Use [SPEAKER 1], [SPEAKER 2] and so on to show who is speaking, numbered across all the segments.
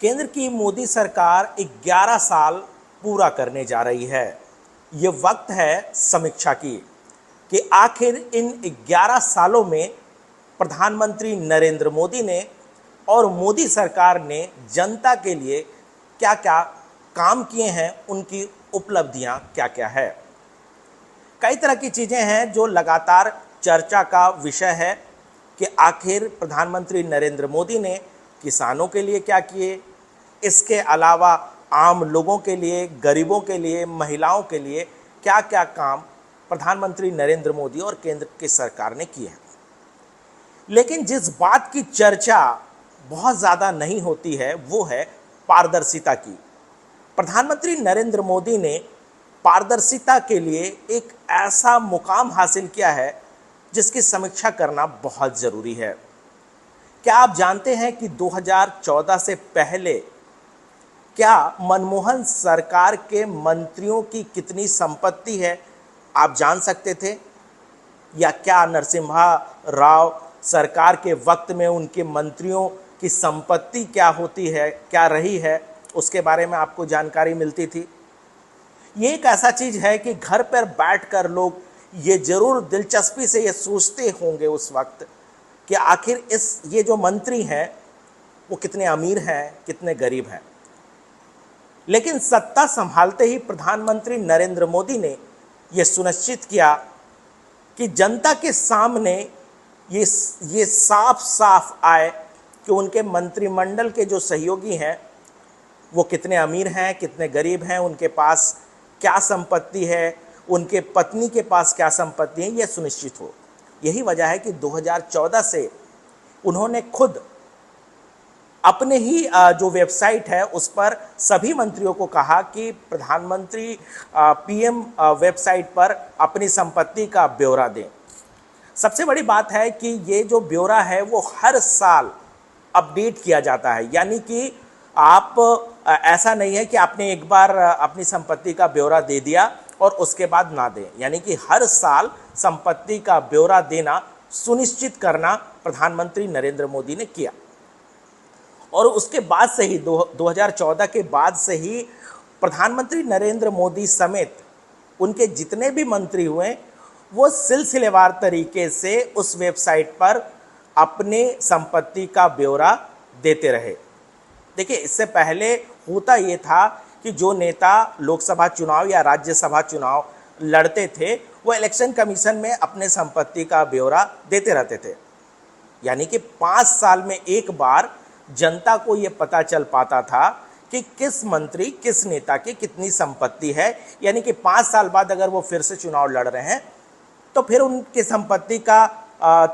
[SPEAKER 1] केंद्र की मोदी सरकार 11 साल पूरा करने जा रही है। ये वक्त है समीक्षा की कि आखिर इन 11 सालों में प्रधानमंत्री नरेंद्र मोदी ने और मोदी सरकार ने जनता के लिए क्या क्या काम किए हैं, उनकी उपलब्धियां क्या क्या है। कई तरह की चीज़ें हैं जो लगातार चर्चा का विषय है कि आखिर प्रधानमंत्री नरेंद्र मोदी ने किसानों के लिए क्या किए, इसके अलावा आम लोगों के लिए, गरीबों के लिए, महिलाओं के लिए क्या क्या काम प्रधानमंत्री नरेंद्र मोदी और केंद्र की सरकार ने किए हैं। लेकिन जिस बात की चर्चा बहुत ज़्यादा नहीं होती है वो है पारदर्शिता की। प्रधानमंत्री नरेंद्र मोदी ने पारदर्शिता के लिए एक ऐसा मुकाम हासिल किया है जिसकी समीक्षा करना बहुत ज़रूरी है। क्या आप जानते हैं कि 2014 से पहले क्या मनमोहन सरकार के मंत्रियों की कितनी संपत्ति है आप जान सकते थे? या क्या नरसिम्हा राव सरकार के वक्त में उनके मंत्रियों की संपत्ति क्या होती है, क्या रही है, उसके बारे में आपको जानकारी मिलती थी? ये एक ऐसा चीज़ है कि घर पर बैठकर लोग ये ज़रूर दिलचस्पी से ये सोचते होंगे उस वक्त कि आखिर ये जो मंत्री हैं वो कितने अमीर हैं, कितने गरीब हैं। लेकिन सत्ता संभालते ही प्रधानमंत्री नरेंद्र मोदी ने ये सुनिश्चित किया कि जनता के सामने ये साफ साफ आए कि उनके मंत्रिमंडल के जो सहयोगी हैं वो कितने अमीर हैं, कितने गरीब हैं, उनके पास क्या संपत्ति है, उनके पत्नी के पास क्या संपत्ति है, यह सुनिश्चित हो। यही वजह है कि 2014 से उन्होंने खुद अपने ही जो वेबसाइट है उस पर सभी मंत्रियों को कहा कि प्रधानमंत्री पीएम वेबसाइट पर अपनी संपत्ति का ब्यौरा दें। सबसे बड़ी बात है कि ये जो ब्यौरा है वो हर साल अपडेट किया जाता है, यानी कि आप ऐसा नहीं है कि आपने एक बार अपनी संपत्ति का ब्यौरा दे दिया और उसके बाद ना दें, यानी कि हर साल संपत्ति का ब्यौरा देना सुनिश्चित करना प्रधानमंत्री नरेंद्र मोदी ने किया। और उसके बाद से ही 2014 के बाद से ही प्रधानमंत्री नरेंद्र मोदी समेत उनके जितने भी मंत्री हुए वो सिलसिलेवार तरीके से उस वेबसाइट पर अपने संपत्ति का ब्यौरा देते रहे। देखिए, इससे पहले होता ये था कि जो नेता लोकसभा चुनाव या राज्यसभा चुनाव लड़ते थे वो इलेक्शन कमीशन में अपने संपत्ति का ब्यौरा देते रहते थे, यानी कि 5 साल में एक बार जनता को ये पता चल पाता था कि किस मंत्री, किस नेता की कितनी संपत्ति है। यानी कि 5 साल बाद अगर वो फिर से चुनाव लड़ रहे हैं तो फिर उनकी संपत्ति का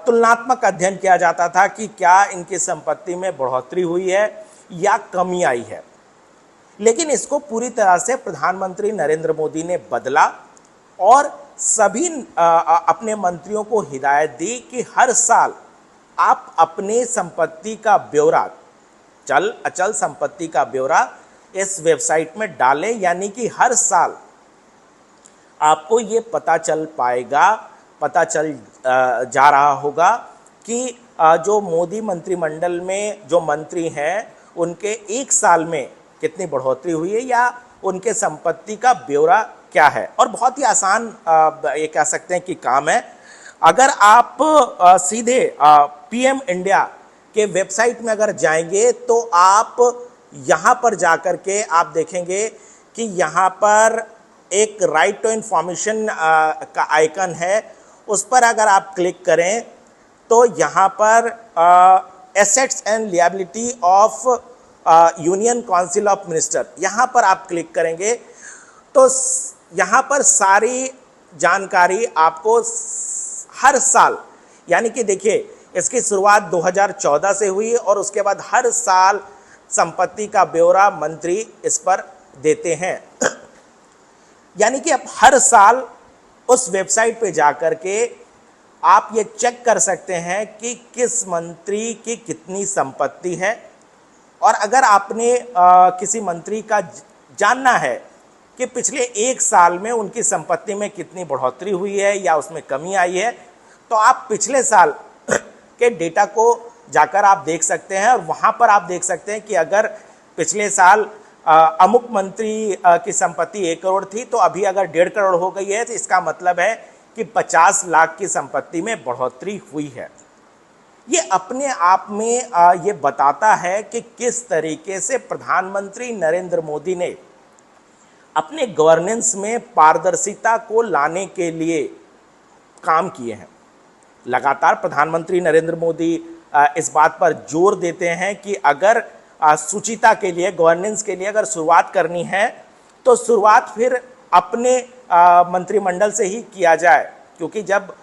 [SPEAKER 1] तुलनात्मक अध्ययन किया जाता था कि क्या इनकी संपत्ति में बढ़ोतरी हुई है या कमी आई है। लेकिन इसको पूरी तरह से प्रधानमंत्री नरेंद्र मोदी ने बदला और सभी अपने मंत्रियों को हिदायत दी कि हर साल आप अपने संपत्ति का ब्यौरा, चल अचल संपत्ति का ब्यौरा इस वेबसाइट में डालें, यानी कि हर साल आपको ये पता चल जा रहा होगा कि जो मोदी मंत्रिमंडल में जो मंत्री हैं उनके एक साल में कितनी बढ़ोतरी हुई है या उनके संपत्ति का ब्यौरा क्या है। और बहुत ही आसान ये कह सकते हैं कि काम है। अगर आप सीधे पीएम इंडिया के वेबसाइट में अगर जाएंगे तो आप यहाँ पर जाकर के आप देखेंगे कि यहाँ पर एक राइट टू इन्फॉर्मेशन का आइकन है, उस पर अगर आप क्लिक करें तो यहाँ पर assets and liability of union council of minister, यहाँ पर आप क्लिक करेंगे तो यहाँ पर सारी जानकारी आपको हर साल, यानी कि देखिए इसकी शुरुआत 2014 से हुई और उसके बाद हर साल संपत्ति का ब्यौरा मंत्री इस पर देते हैं। यानी कि आप हर साल उस वेबसाइट पे जाकर के आप ये चेक कर सकते हैं कि किस मंत्री की कितनी संपत्ति है। और अगर आपने किसी मंत्री का जानना है कि पिछले एक साल में उनकी संपत्ति में कितनी बढ़ोतरी हुई है या उसमें कमी आई है, तो आप पिछले साल के डेटा को जाकर आप देख सकते हैं और वहाँ पर आप देख सकते हैं कि अगर पिछले साल अमुक मंत्री की संपत्ति 1 करोड़ थी, तो अभी अगर 1.5 करोड़ हो गई है तो इसका मतलब है कि 50 लाख की संपत्ति में बढ़ोतरी हुई है। ये अपने आप में ये बताता है कि किस तरीके से प्रधानमंत्री नरेंद्र मोदी ने अपने गवर्नेंस में पारदर्शिता को लाने के लिए काम किए हैं। लगातार प्रधानमंत्री नरेंद्र मोदी इस बात पर जोर देते हैं कि अगर शुचिता के लिए, गवर्नेंस के लिए अगर शुरुआत करनी है तो शुरुआत फिर अपने मंत्रिमंडल से ही किया जाए, क्योंकि जब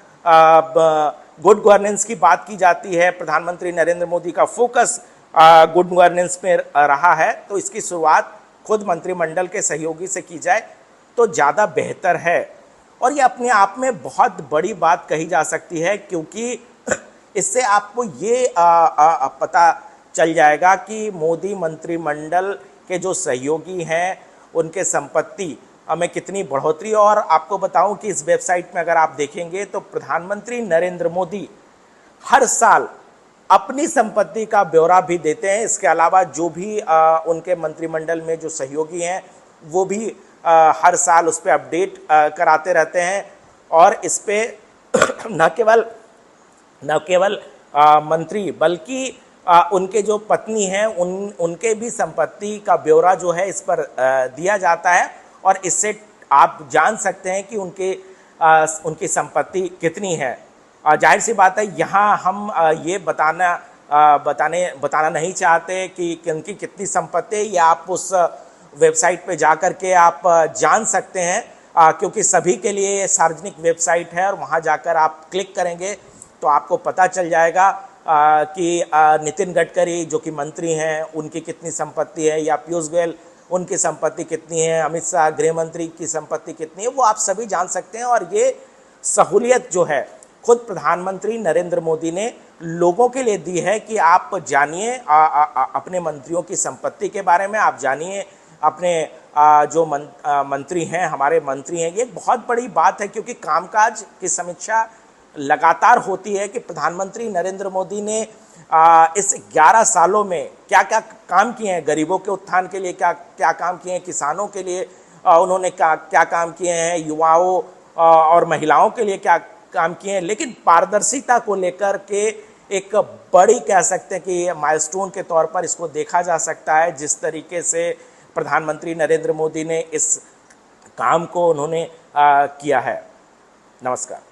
[SPEAKER 1] गुड गवर्नेंस की बात की जाती है, प्रधानमंत्री नरेंद्र मोदी का फोकस गुड गवर्नेंस में रहा है, तो इसकी शुरुआत खुद मंत्रिमंडल के सहयोगी से की जाए तो ज़्यादा बेहतर है। और ये अपने आप में बहुत बड़ी बात कही जा सकती है, क्योंकि इससे आपको ये पता चल जाएगा कि मोदी मंत्रिमंडल के जो सहयोगी हैं उनके संपत्ति में कितनी बढ़ोतरी। और आपको बताऊं कि इस वेबसाइट में अगर आप देखेंगे तो प्रधानमंत्री नरेंद्र मोदी हर साल अपनी संपत्ति का ब्यौरा भी देते हैं। इसके अलावा जो भी उनके मंत्रिमंडल में जो सहयोगी हैं वो भी हर साल उस पर अपडेट कराते रहते हैं। और इस पे न केवल मंत्री बल्कि उनके जो पत्नी हैं उनके भी संपत्ति का ब्यौरा जो है इस पर दिया जाता है। और इससे आप जान सकते हैं कि उनकी संपत्ति कितनी है। जाहिर सी बात है, यहाँ हम ये बताना नहीं चाहते कि उनकी कितनी संपत्ति है। या आप उस वेबसाइट पे जा कर के आप जान सकते हैं, क्योंकि सभी के लिए सार्वजनिक वेबसाइट है और वहाँ जाकर आप क्लिक करेंगे तो आपको पता चल जाएगा कि नितिन गडकरी जो कि मंत्री हैं उनकी कितनी संपत्ति है, या पीयूष गोयल उनकी संपत्ति कितनी है, अमित शाह गृह मंत्री की संपत्ति कितनी है, वो आप सभी जान सकते हैं। और ये सहूलियत जो है खुद प्रधानमंत्री नरेंद्र मोदी ने लोगों के लिए दी है कि आप जानिए अपने मंत्रियों की संपत्ति के बारे में, आप जानिए अपने जो मंत्री हैं, हमारे मंत्री हैं। ये एक बहुत बड़ी बात है, क्योंकि कामकाज की समीक्षा लगातार होती है कि प्रधानमंत्री नरेंद्र मोदी ने इस 11 सालों में क्या क्या काम किए हैं, गरीबों के उत्थान के लिए क्या क्या काम किए हैं, किसानों के लिए उन्होंने क्या काम किए हैं, युवाओं और महिलाओं के लिए क्या काम किए हैं। लेकिन पारदर्शिता को लेकर के एक बड़ी कह सकते हैं कि माइलस्टोन के तौर पर इसको देखा जा सकता है, जिस तरीके से प्रधानमंत्री नरेंद्र मोदी ने इस काम को उन्होंने किया है। नमस्कार।